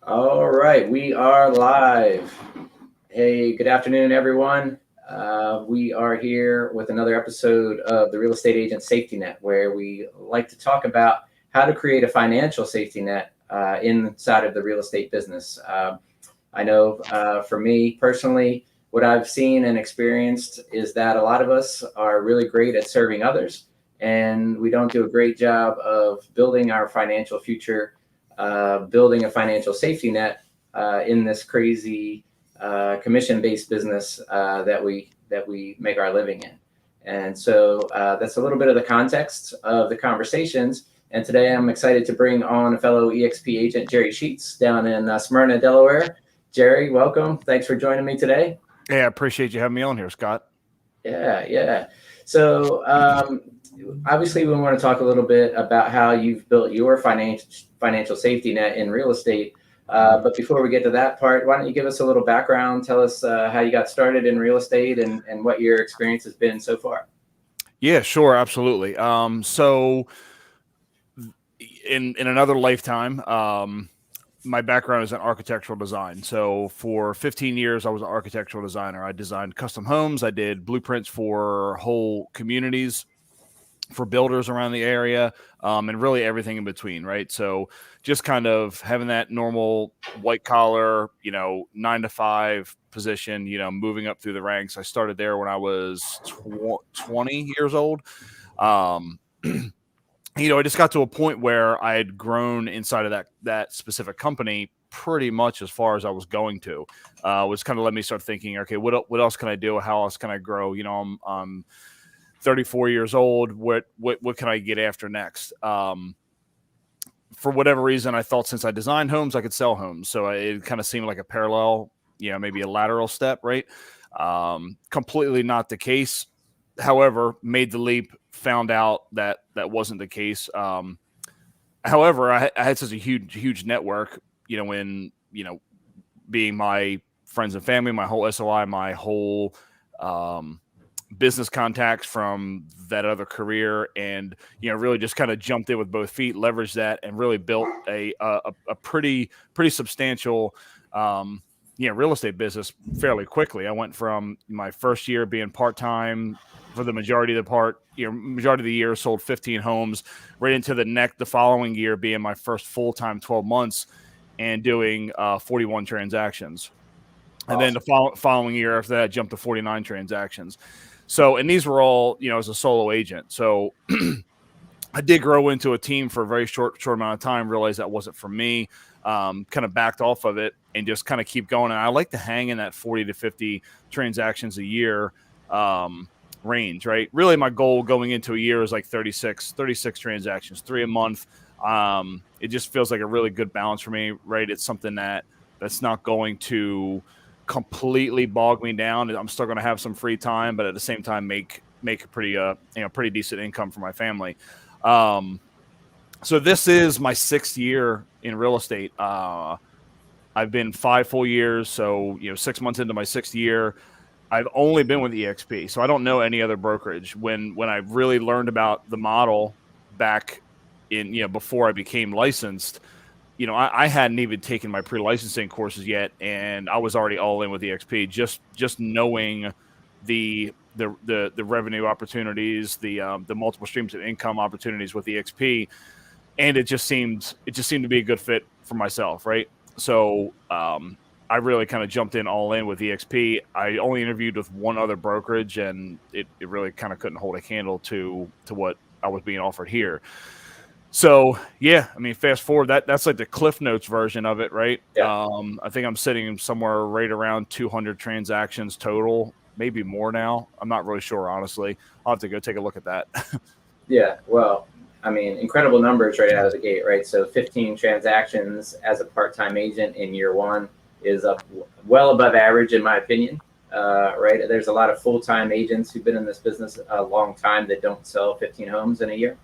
All right, we are live. Hey, good afternoon, everyone. We are here with another episode of the Real Estate Agent Safety Net, where we like to talk about how to create a financial safety net inside of the real estate business. I know for me personally, what I've seen and experienced is that a lot of us are really great at serving others, and we don't do a great job of building our financial future, building a financial safety net in this crazy commission-based business that we make our living in. And so that's a little bit of the context of the conversations. And today I'm excited to bring on a fellow EXP agent, Jeri Sheats, down in Smyrna, Delaware. Jeri, welcome. Thanks for joining me today. Hey, I appreciate you having me on here, Scott. Yeah. So obviously, we want to talk a little bit about how you've built your financial safety net in real estate. But before we get to that part, why don't you give us a little background? Tell us how you got started in real estate and what your experience has been so far. Yeah, sure, absolutely. So in another lifetime, my background is in architectural design. So for 15 years, I was an architectural designer. I designed custom homes. I did blueprints for whole communities, for builders around the area, and really everything in between, right? So just kind of having that normal white collar, 9 to 5 position, moving up through the ranks. I started there when I was 20 years old. Um, I just got to a point where I had grown inside of that specific company pretty much as far as I was going to, which kind of let me start thinking, okay, what else can I do? How else can I grow? I'm 34 years old. What can I get after next? For whatever reason, I thought since I designed homes, I could sell homes. So it kind of seemed like a parallel, maybe a lateral step, right? Completely not the case. However, made the leap, found out that that wasn't the case. However, I had such a huge network, in, being my friends and family, my whole SOI, my whole business contacts from that other career, and really just kind of jumped in with both feet, leveraged that, and really built a pretty substantial real estate business fairly quickly. I went from my first year being part time for the majority of the year, sold 15 homes, right into the following year being my first full time 12 months and doing 41 transactions. And then Awesome. the following year after that, I jumped to 49 transactions. So, and these were all, as a solo agent. So I did grow into a team for a very short amount of time, realized that wasn't for me, kind of backed off of it and just kind of keep going. And I like to hang in that 40 to 50 transactions a year range, right? Really, my goal going into a year is like 36 transactions, 3 a month. It just feels like a really good balance for me, right? It's something that's not going to completely bog me down. I'm still going to have some free time, but at the same time make a pretty decent income for my family. So this is my 6th year in real estate. I've been 5 full years, so 6 months into my 6th year. I've only been with EXP, so I don't know any other brokerage. When I really learned about the model back in before I became licensed, I hadn't even taken my pre-licensing courses yet, and I was already all in with EXP. Just knowing the revenue opportunities, the multiple streams of income opportunities with EXP, and it just seemed to be a good fit for myself, right? So I really kind of jumped in all in with EXP. I only interviewed with one other brokerage, and it really kind of couldn't hold a candle to what I was being offered here. So yeah, I mean, fast forward, that's like the Cliff Notes version of it, right? Yeah. I think I'm sitting somewhere right around 200 transactions total, maybe more now. I'm not really sure, honestly. I'll have to go take a look at that. Yeah. Well, I mean, incredible numbers right out of the gate, right? So 15 transactions as a part-time agent in year one is up well above average, in my opinion. Right? There's a lot of full-time agents who've been in this business a long time that don't sell 15 homes in a year.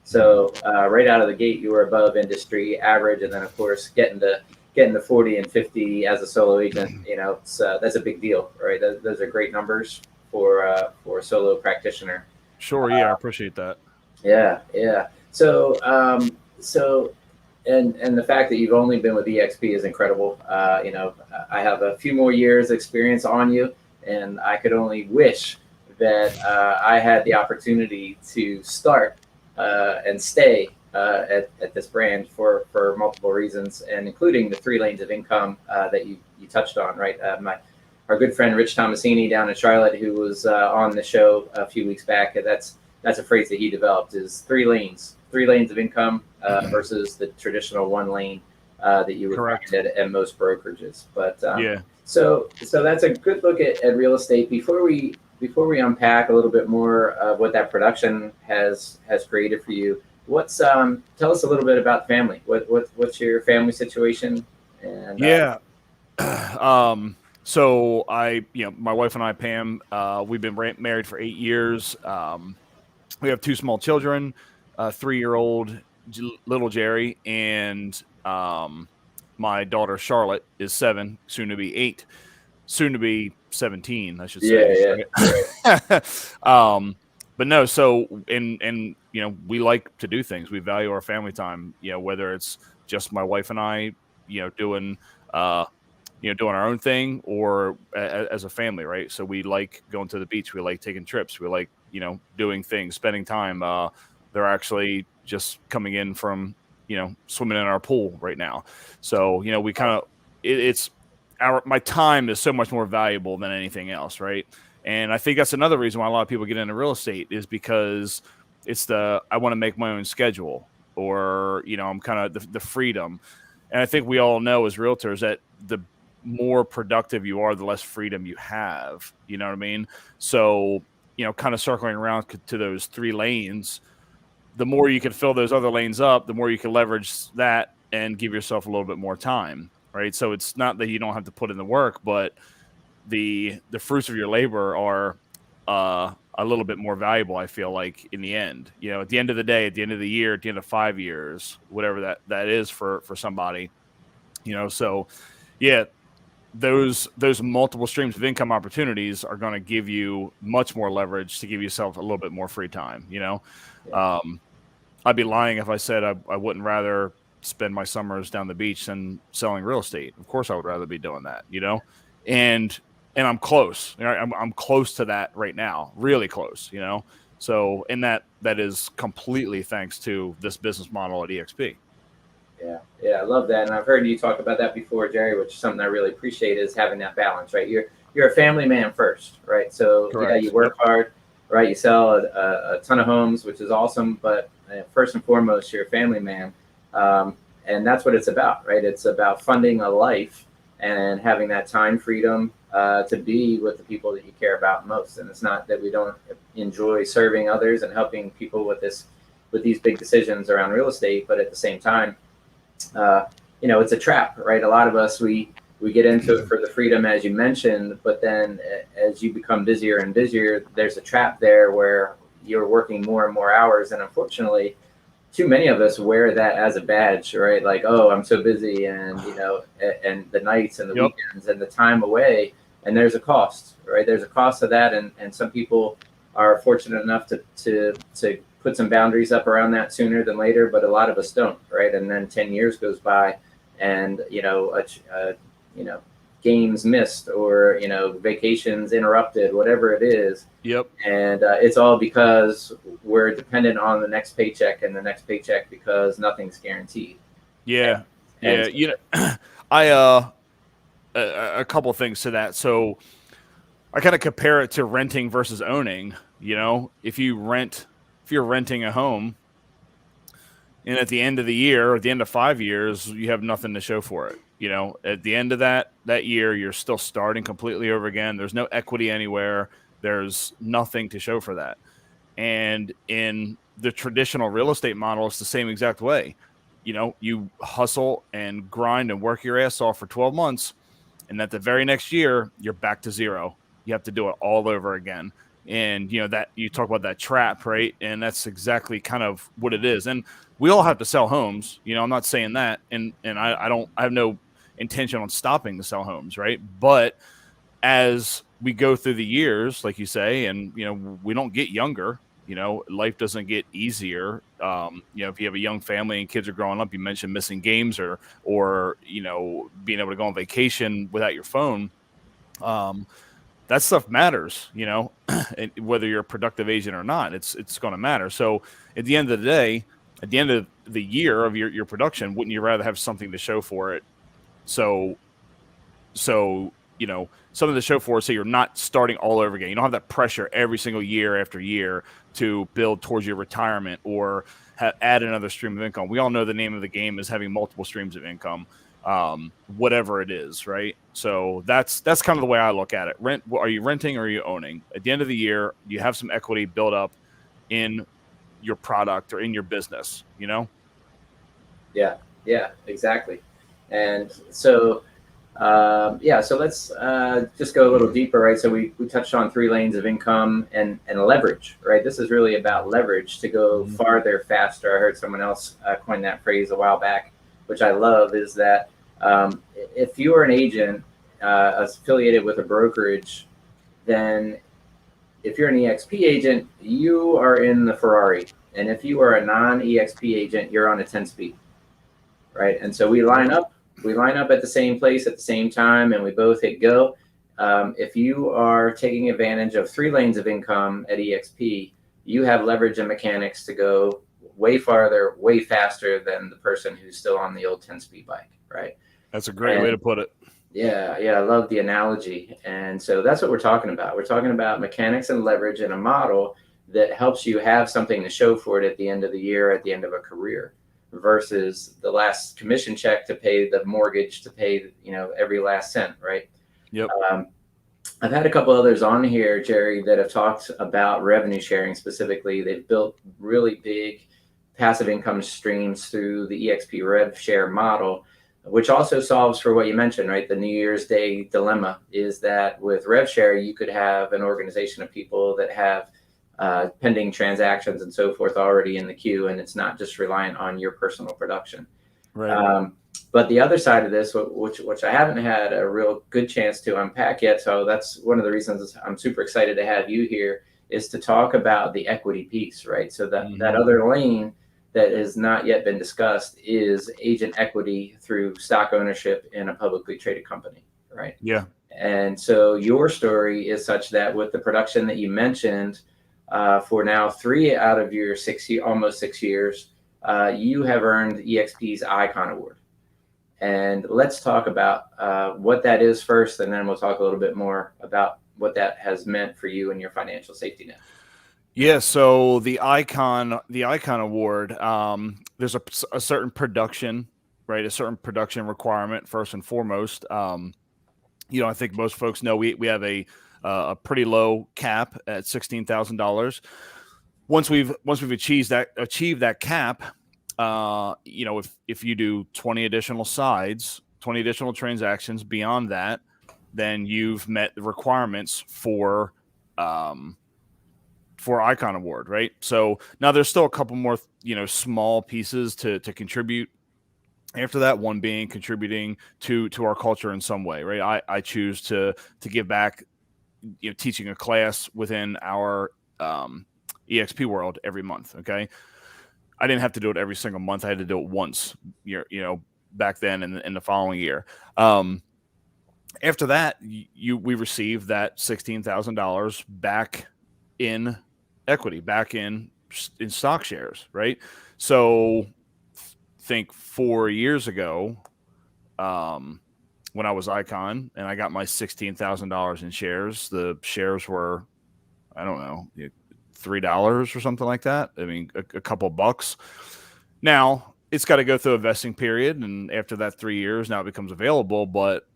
So right out of the gate, you were above industry average, and then of course getting to 40 and 50 as a solo agent, that's a big deal, right? Those are great numbers for a solo practitioner. Sure, yeah, I appreciate that. Yeah. So and the fact that you've only been with EXP is incredible. I have a few more years experience on you, and I could only wish that I had the opportunity to start and stay at this brand for multiple reasons, and including the 3 lanes of income that you touched on, right? Our good friend Rich Tomasini down in Charlotte, who was on the show a few weeks back, that's a phrase that he developed, is 3 lanes of income versus the traditional 1 lane that you would Correct. find at most brokerages. But Yeah. so that's a good look at real estate. Before we unpack a little bit more of what that production has created for you, tell us a little bit about family. What's your family situation? And Yeah. So my wife and I, Pam, we've been married for 8 years. We have 2 small children, 3-year-old little Jerry, and my daughter Charlotte is 7, soon to be 8, soon to be 17, I should say. yeah, Right? But no, so and we like to do things. We value our family time. Whether it's just my wife and I, doing doing our own thing, or as a family, right? So we like going to the beach. We like taking trips. We like, doing things, spending time. They're actually just coming in from, swimming in our pool right now. So, we kind of, it's my time is so much more valuable than anything else, right? And I think that's another reason why a lot of people get into real estate, is because I want to make my own schedule, or, I'm kind of the freedom. And I think we all know as realtors that the more productive you are, the less freedom you have. You know what I mean? So, kind of circling around to those 3 lanes, the more you can fill those other lanes up, the more you can leverage that and give yourself a little bit more time, right? So it's not that you don't have to put in the work, but the fruits of your labor are a little bit more valuable, I feel like, in the end. At the end of the day, at the end of the year, at the end of 5 years, whatever that is for somebody. So yeah, those multiple streams of income opportunities are going to give you much more leverage to give yourself a little bit more free time. Yeah. I'd be lying if I said I wouldn't rather spend my summers down the beach than selling real estate. Of course I would rather be doing that, and I'm close. I'm close to that right now, really close, so, and that is completely thanks to this business model at EXP. Yeah, I love that, and I've heard you talk about that before, Jerry, which is something I really appreciate, is having that balance, right? You're a family man first, right? So Correct. yeah, you work hard, right? You sell a ton of homes, which is awesome, but first and foremost, you're a family man, and that's what it's about, right? It's about funding a life and having that time freedom to be with the people that you care about most. And it's not that we don't enjoy serving others and helping people with these big decisions around real estate, but at the same time, it's a trap, right? A lot of us, we get into it for the freedom, as you mentioned, but then as you become busier and busier, there's a trap there where you're working more and more hours. And unfortunately, too many of us wear that as a badge, right? Like, oh, I'm so busy, and and the nights and the weekends and the time away, and there's a cost, right? There's a cost to that, and some people are fortunate enough to put some boundaries up around that sooner than later, but a lot of us don't, right? And then 10 years goes by, and games missed, or vacations interrupted, whatever it is. Yep. And it's all because we're dependent on the next paycheck and the next paycheck, because nothing's guaranteed. Yeah. I a couple of things to that. So I kind of compare it to renting versus owning. If you're renting a home, and at the end of the year, or at the end of 5 years, you have nothing to show for it. At the end of that year, you're still starting completely over again. There's no equity anywhere. There's nothing to show for that. And in the traditional real estate model, it's the same exact way. You hustle and grind and work your ass off for 12 months. And at the very next year, you're back to zero. You have to do it all over again. And, that you talk about that trap, right? And that's exactly kind of what it is. And we all have to sell homes. I'm not saying that. And I have no intention on stopping to sell homes, right? But as we go through the years, like you say, and we don't get younger, Life doesn't get easier. If you have a young family and kids are growing up, you mentioned missing games or being able to go on vacation without your phone. That stuff matters, and whether you're a productive agent or not, it's going to matter. So at the end of the day, at the end of the year of your production, wouldn't you rather have something to show for it? So something to show for it, so you're not starting all over again. You don't have that pressure every single year after year to build towards your retirement or add another stream of income. We all know the name of the game is having multiple streams of income, whatever it is, right? So that's kind of the way I look at it. Are you renting or are you owning? At the end of the year, you have some equity built up in your product or in your business, Yeah, exactly. And so, so let's just go a little deeper, right? So we touched on 3 lanes of income and leverage, right? This is really about leverage to go farther, faster. I heard someone else coin that phrase a while back, which I love, is that if you are an agent affiliated with a brokerage, then if you're an EXP agent, you are in the Ferrari. And if you are a non-EXP agent, you're on a 10-speed, right? And so we line up at the same place at the same time, and we both hit go. If you are taking advantage of 3 lanes of income at EXP, you have leverage and mechanics to go way farther, way faster than the person who's still on the old 10-speed bike, right? That's a great way to put it. Yeah, I love the analogy. And so that's what we're talking about. We're talking about mechanics and leverage in a model that helps you have something to show for it at the end of the year, at the end of a career, versus the last commission check to pay the mortgage, to pay, every last cent, right? Yep. I've had a couple others on here, Jerry, that have talked about revenue sharing specifically. They've built really big passive income streams through the EXP Rev Share model, which also solves for what you mentioned, right? The New Year's Day dilemma is that with Rev Share, you could have an organization of people that have pending transactions and so forth already in the queue, and it's not just reliant on your personal production. Right. But the other side of this, which I haven't had a real good chance to unpack yet, so that's one of the reasons I'm super excited to have you here, is to talk about the equity piece, right? So that other lane that has not yet been discussed is agent equity through stock ownership in a publicly traded company, right? Yeah. And so your story is such that with the production that you mentioned, for now 3 out of your almost 6 years, you have earned EXP's Icon Award. And let's talk about what that is first, and then we'll talk a little bit more about what that has meant for you and your financial safety net. Yeah, so the Icon Award, there's a certain production, right? A certain production requirement first and foremost. I think most folks know we have a pretty low cap at $16,000. Once we've achieved that cap, if you do 20 additional sides, 20 additional transactions beyond that, then you've met the requirements for Icon Award, right? So now there's still a couple more, small pieces to contribute after that, one being contributing to our culture in some way, right? I choose to give back, teaching a class within our EXP world every month. Okay. I didn't have to do it every single month. I had to do it once, back then and in the following year. After that, we received that $16,000 back in equity, back in stock shares, right? So think 4 years ago, when I was Icon and I got my $16,000 in shares, the shares were, I don't know, $3 or something like that. I mean, a couple bucks. Now it's got to go through a vesting period, and after that 3 years, now it becomes available. But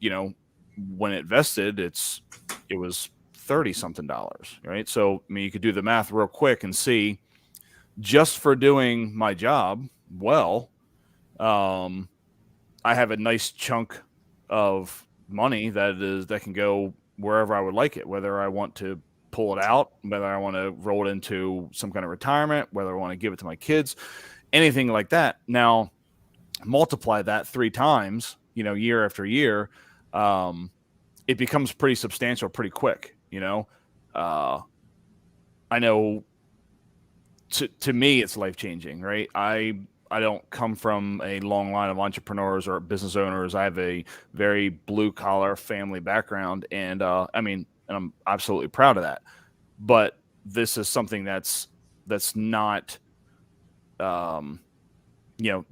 when it vested, it was $30 something, right? So I mean, you could do the math real quick and see, just for doing my job well, I have a nice chunk of money that can go wherever I would like it, whether I want to pull it out, whether I want to roll it into some kind of retirement, whether I want to give it to my kids, anything like that. Now, multiply that 3 times, year after year, it becomes pretty substantial pretty quick. I know to me, it's life changing, right? I don't come from a long line of entrepreneurs or business owners. I have a very blue collar family background, and and I'm absolutely proud of that. But this is something that's not, um, you know,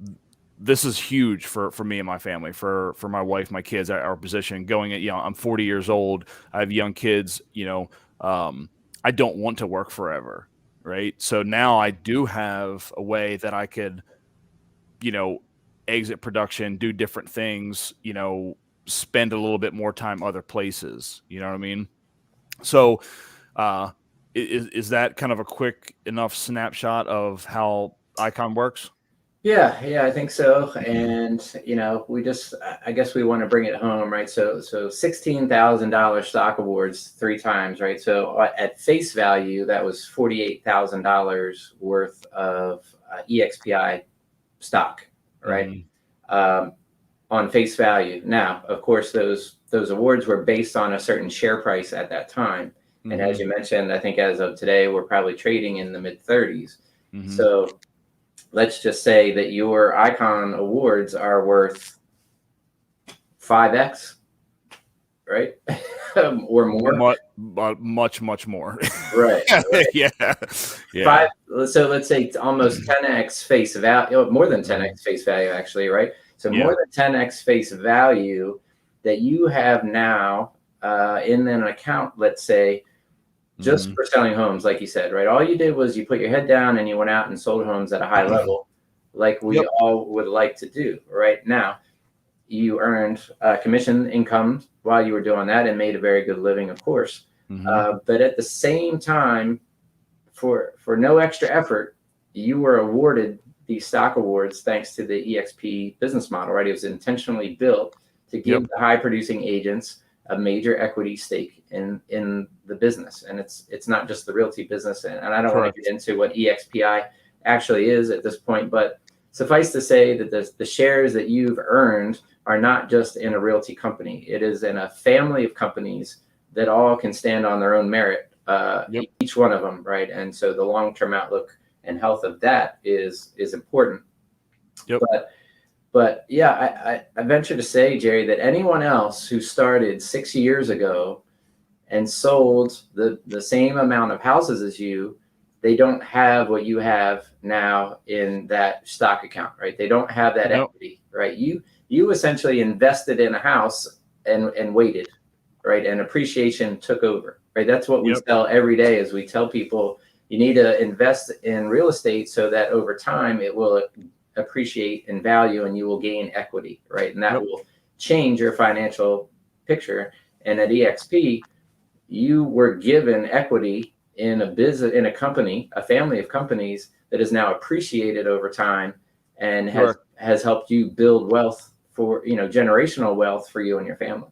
this is huge for me and my family, for my wife, my kids, our position going at, I'm 40 years old. I have young kids, I don't want to work forever. Right. So now I do have a way that I could, you know, exit production, do different things, spend a little bit more time other places. You know what I mean? So, uh, is that kind of a quick enough snapshot of how Icon works? Yeah, I think so. And I guess we want to bring it home, right? So $16,000 stock awards 3 times, right? So at face value, that was $48,000 worth of EXPI stock, right? Mm-hmm. On face value. Now, of course, those awards were based on a certain share price at that time. And as you mentioned, I think as of today, we're probably trading in the mid 30s. Mm-hmm. So let's just say that your Icon awards are worth 5x, right? Or more. Much more. Right. Yeah. So let's say almost 10x face value, more than 10x face value, actually, right? So more than 10x face value that you have now in an account, let's say, just for selling homes, like you said, right? All you did was you put your head down and you went out and sold homes at a high level, like we all would like to do. Right now, you earned commission income while you were doing that and made a very good living, of course. But at the same time, for no extra effort, you were awarded these stock awards thanks to the EXP business model, right? It was intentionally built to give the high producing agents a major equity stake in the business. And it's not just the realty business. And I don't want to get into what EXPI actually is at this point, but suffice to say that the shares that you've earned are not just in a realty company. It is in a family of companies that all can stand on their own merit, each one of them, right? And so the long-term outlook and health of that is important. But yeah, I venture to say, Jerry, that anyone else who started 6 years ago and sold the same amount of houses as you, they don't have what you have now in that stock account, right? They don't have that equity, right? You essentially invested in a house and waited, right? And appreciation took over, right? That's what we sell every day. Is we tell people you need to invest in real estate so that over time it will appreciate in value and you will gain equity, right? And that will change your financial picture. And at EXP, you were given equity in a business, in a company, a family of companies that is now appreciated over time and has helped you build wealth for, generational wealth for you and your family.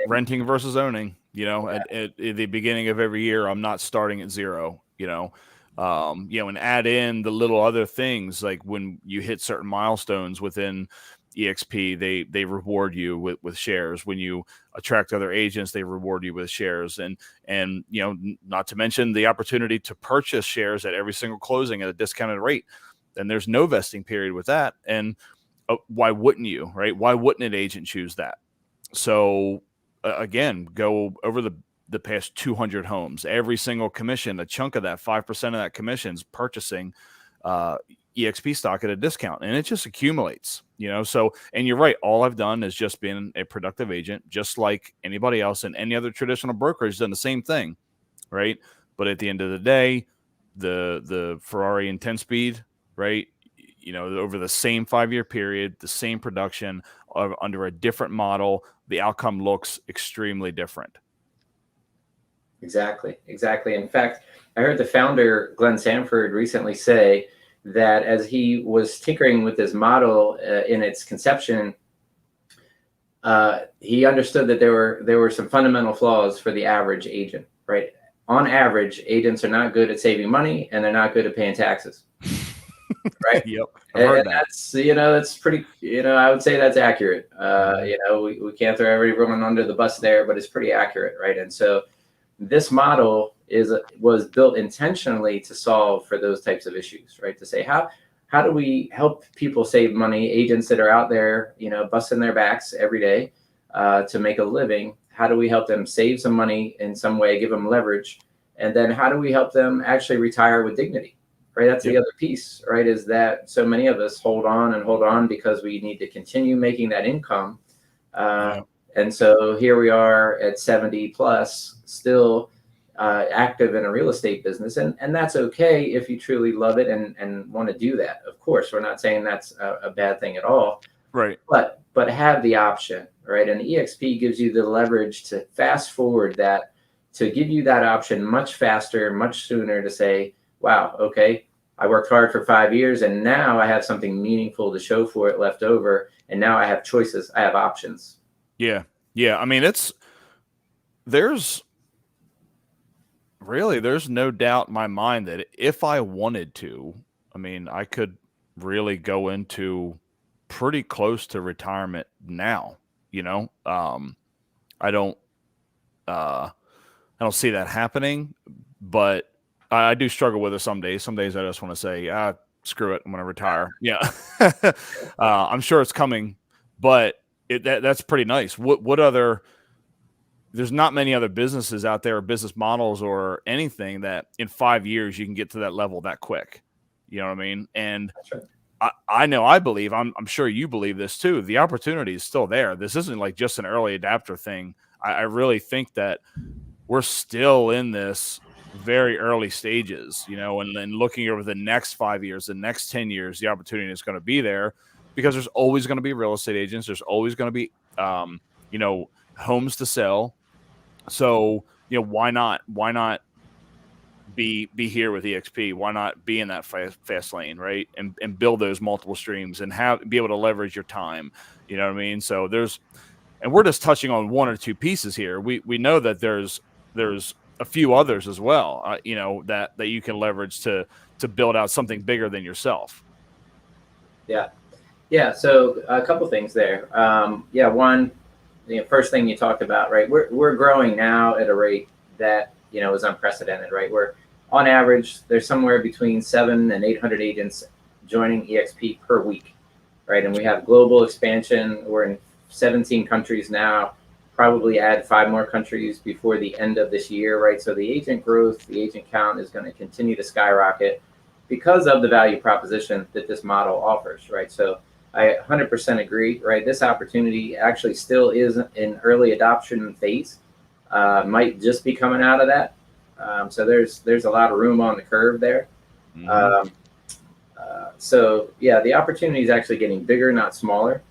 Renting versus owning, at the beginning of every year, I'm not starting at zero, and add in the little other things, like when you hit certain milestones within EXP, they reward you with shares. When you attract other agents, they reward you with shares, and not to mention the opportunity to purchase shares at every single closing at a discounted rate. And there's no vesting period with that. And why wouldn't you, right? Why wouldn't an agent choose that? So again, go over the past 200 homes, every single commission, a chunk of that, 5% of that commission's purchasing EXP stock at a discount, and it just accumulates, So, and you're right, all I've done is just been a productive agent, just like anybody else, and any other traditional brokerage has done the same thing, right? But at the end of the day, the Ferrari in 10 speed, right? Over the same 5-year period, the same production under a different model, the outcome looks extremely different. Exactly. In fact, I heard the founder, Glenn Sanford, recently say that as he was tinkering with this model in its conception, he understood that there were some fundamental flaws for the average agent, right? On average, agents are not good at saving money and they're not good at paying taxes. Right. And that's, that's pretty, I would say that's accurate. We can't throw everyone under the bus there, but it's pretty accurate. Right. And so this model was built intentionally to solve for those types of issues, right? To say how do we help people save money? Agents that are out there, busting their backs every day to make a living. How do we help them save some money in some way, give them leverage, and then how do we help them actually retire with dignity? Right, that's the other piece, right? Is that so many of us hold on because we need to continue making that income. And so here we are at 70 plus, still active in a real estate business. And that's okay if you truly love it and want to do that. Of course, we're not saying that's a bad thing at all. Right. But have the option, right? And EXP gives you the leverage to fast forward that, to give you that option much faster, much sooner, to say, wow, okay, I worked hard for 5 years and now I have something meaningful to show for it left over. And now I have choices, I have options. Yeah. Yeah. I mean, there's no doubt in my mind that if I wanted to, I mean, I could really go into pretty close to retirement now, I don't see that happening, but I do struggle with it some days. Some days I just want to say, screw it, I'm going to retire. Yeah. I'm sure it's coming, but that's pretty nice. What other, there's not many other businesses out there, or business models or anything that in 5 years you can get to that level that quick. You know what I mean? And I know, I believe, I'm sure you believe this too. The opportunity is still there. This isn't like just an early adapter thing. I really think that we're still in this very early stages, and then looking over the next 5 years, the next 10 years, the opportunity is going to be there because there's always going to be real estate agents. There's always going to be, homes to sell. So, why not be here with EXP? Why not be in that fast lane, right? And build those multiple streams and be able to leverage your time. You know what I mean? So and we're just touching on one or two pieces here. We know that there's a few others as well, that you can leverage to build out something bigger than yourself. Yeah. So a couple things there. One, the first thing you talked about, right? We're growing now at a rate that is unprecedented, right? We're on average there's somewhere between 700 and 800 agents joining EXP per week, right? And we have global expansion. We're in 17 countries now. Probably add 5 more countries before the end of this year, right? So the agent growth, the agent count is going to continue to skyrocket because of the value proposition that this model offers, right? So I 100% agree, right? This opportunity actually still is in early adoption phase. Might just be coming out of that. So there's a lot of room on the curve there. Mm-hmm. So yeah, the opportunity is actually getting bigger, not smaller.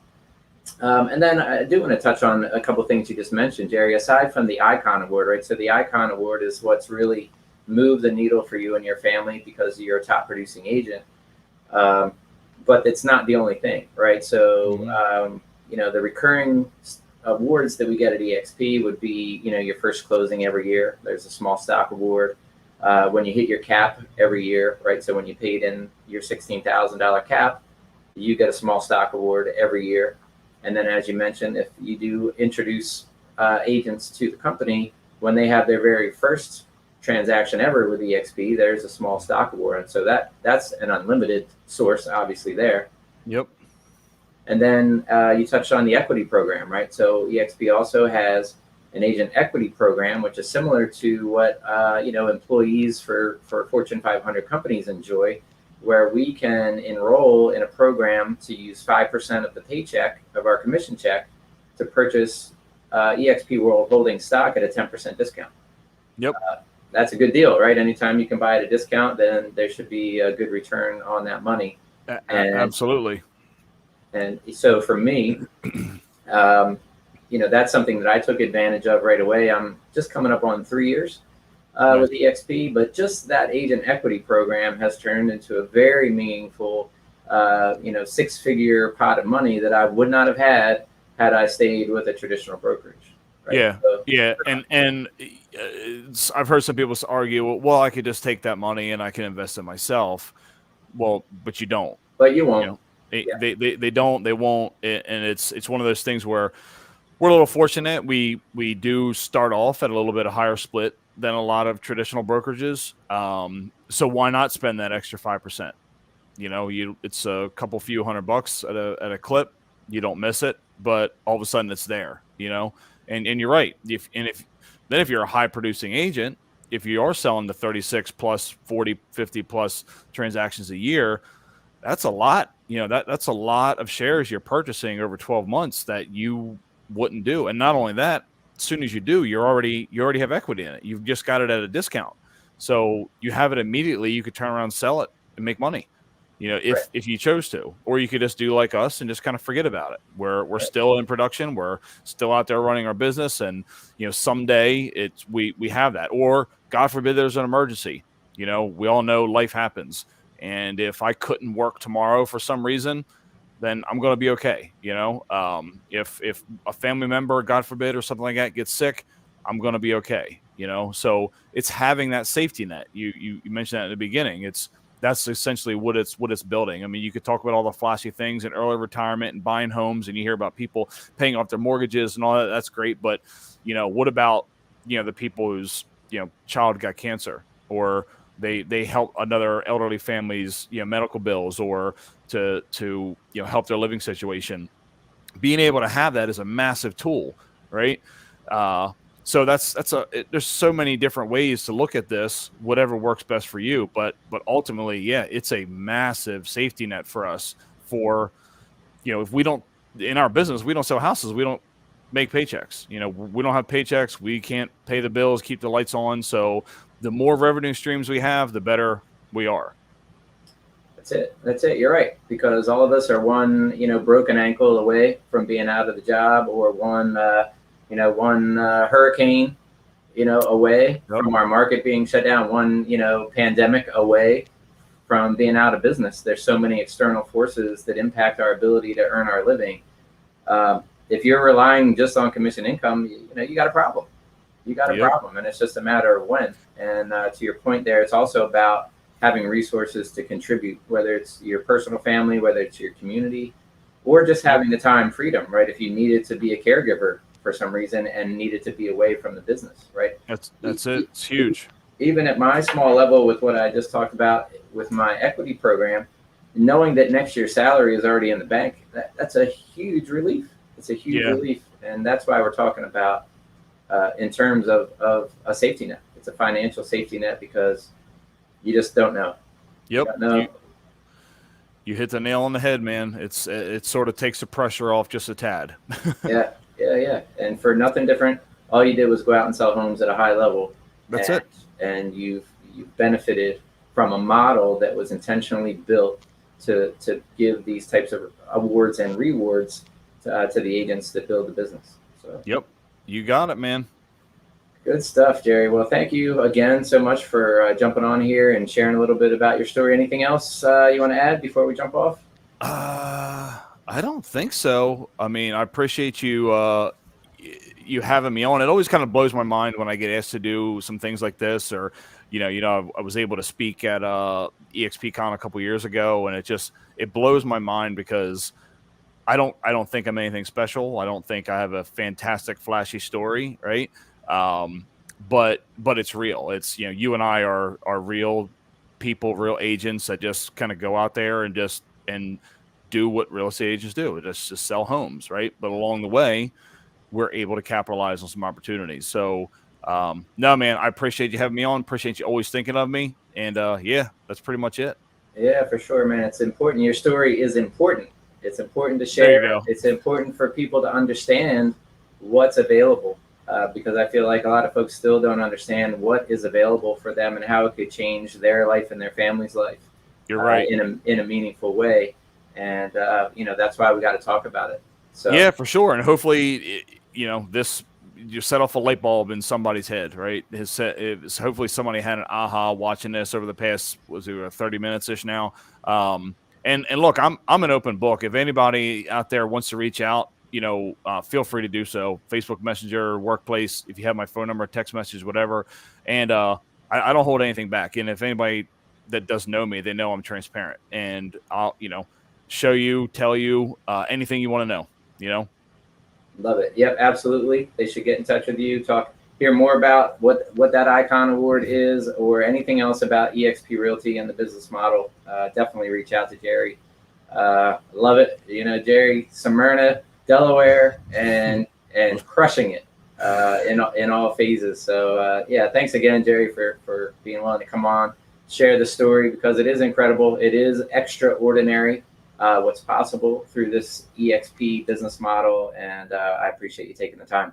And then I do want to touch on a couple of things you just mentioned, Jerry, aside from the Icon Award, right? So the Icon Award is what's really moved the needle for you and your family because you're a top producing agent. But it's not the only thing, right? So, the recurring awards that we get at EXP would be, your first closing every year. There's a small stock award. When you hit your cap every year, right? So when you paid in your $16,000 cap, you get a small stock award every year. And then, as you mentioned, if you do introduce agents to the company, when they have their very first transaction ever with EXP, there's a small stock award. And so that's an unlimited source, obviously, there. Yep. And then you touched on the equity program, right? So EXP also has an agent equity program, which is similar to what employees for Fortune 500 companies enjoy, where we can enroll in a program to use 5% of the paycheck of our commission check to purchase EXP World Holdings stock at a 10% discount. Yep. That's a good deal, right? Anytime you can buy at a discount, then there should be a good return on that money. Absolutely. And so for me, that's something that I took advantage of right away. I'm just coming up on 3 years with EXP, but just that agent equity program has turned into a very meaningful, 6-figure pot of money that I would not have had I stayed with a traditional brokerage. Right? Yeah, so, yeah, and I've heard some people argue, well, I could just take that money and I can invest it myself. Well, but you don't. But you won't. They don't. They won't. And it's one of those things where we're a little fortunate. We do start off at a little bit of higher split than a lot of traditional brokerages. So why not spend that extra 5%? It's a couple few $100 at a clip. You don't miss it, but all of a sudden it's there. And you're right. If you're a high producing agent, if you are selling the 36 plus 40, 50 plus transactions a year, that's a lot. That's a lot of shares you're purchasing over 12 months that you wouldn't do. And not only that, as soon as you do, you already have equity in it. You've just got it at a discount. So you have it immediately. You could turn around, sell it, and make money. If you chose to, or you could just do like us and just kind of forget about it. We're still in production. We're still out there running our business. And, someday we have that, or God forbid there's an emergency. We all know life happens. And if I couldn't work tomorrow for some reason, then I'm going to be okay. If a family member, God forbid, or something like that gets sick, I'm going to be okay. So it's having that safety net. You mentioned that in the beginning. That's essentially what it's building. I mean, you could talk about all the flashy things and early retirement and buying homes, and you hear about people paying off their mortgages and all that. That's great. But, what about, the people whose, child got cancer, or they help another elderly family's, medical bills, or to help their living situation. Being able to have that is a massive tool, right? So there's so many different ways to look at this, whatever works best for you. But ultimately, yeah, it's a massive safety net for us. For, if we don't, in our business, we don't sell houses, we don't make paychecks. We don't have paychecks. We can't pay the bills, keep the lights on. So the more revenue streams we have, the better we are. That's it. You're right. Because all of us are one, broken ankle away from being out of the job, or one hurricane, away from our market being shut down, one, pandemic away from being out of business. There's so many external forces that impact our ability to earn our living. If you're relying just on commission income, you got a problem. You got a problem, and it's just a matter of when. And to your point there, it's also about having resources to contribute, whether it's your personal family, whether it's your community, or just having the time freedom, right? If you needed to be a caregiver for some reason and needed to be away from the business, right? That's it. It's huge. Even at my small level, with what I just talked about with my equity program, knowing that next year's salary is already in the bank, that's a huge relief. It's a huge relief. And that's why we're talking about in terms of a safety net. It's a financial safety net, because you just don't know. Yep. You hit the nail on the head, man. It sort of takes the pressure off just a tad. Yeah. And for nothing different, all you did was go out and sell homes at a high level. That's it. And you've benefited from a model that was intentionally built to give these types of awards and rewards to the agents that build the business. So. Yep. You got it, man. Good stuff, Jerry. Well, thank you again so much for jumping on here and sharing a little bit about your story. Anything else you want to add before we jump off? I don't think so. I mean, I appreciate you you having me on. It always kind of blows my mind when I get asked to do some things like this, or I was able to speak at EXPCon a couple years ago, and it blows my mind, because I don't think I'm anything special. I don't think I have a fantastic, flashy story, right? But it's real. It's, you and I are real people, real agents that just kind of go out there and do what real estate agents do. Just sell homes, right? But along the way, we're able to capitalize on some opportunities. So, no, man, I appreciate you having me on. Appreciate you always thinking of me. And yeah, that's pretty much it. Yeah, for sure, man. It's important. Your story is important. It's important to share. There you go. It's important for people to understand what's available, because I feel like a lot of folks still don't understand what is available for them and how it could change their life and their family's life. You're right. In a meaningful way. And, that's why we got to talk about it. So yeah, for sure. And hopefully, you set off a light bulb in somebody's head, right? Hopefully somebody had an aha watching this over the past, 30 minutes ish now. And look, I'm an open book. If anybody out there wants to reach out, feel free to do so. Facebook Messenger, Workplace, if you have my phone number, text message, whatever. And I don't hold anything back. And if anybody that doesn't know me, they know I'm transparent, and I'll, show you, tell you anything you want to know. Love it. Yep, absolutely. They should get in touch with you, talk hear more about what that Icon Award is or anything else about eXp Realty and the business model, definitely reach out to Jeri. Love it. You know, Jeri, Smyrna, Delaware, and crushing it in all phases. So yeah, thanks again, Jeri, for being willing to come on, share the story, because it is incredible. It is extraordinary what's possible through this EXP business model, and I appreciate you taking the time.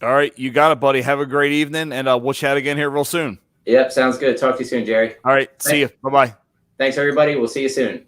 All right, you got it, buddy. Have a great evening, and we'll chat again here real soon. Yep, sounds good. Talk to you soon, Jeri. All right, see you. Bye-bye. Thanks, everybody. We'll see you soon.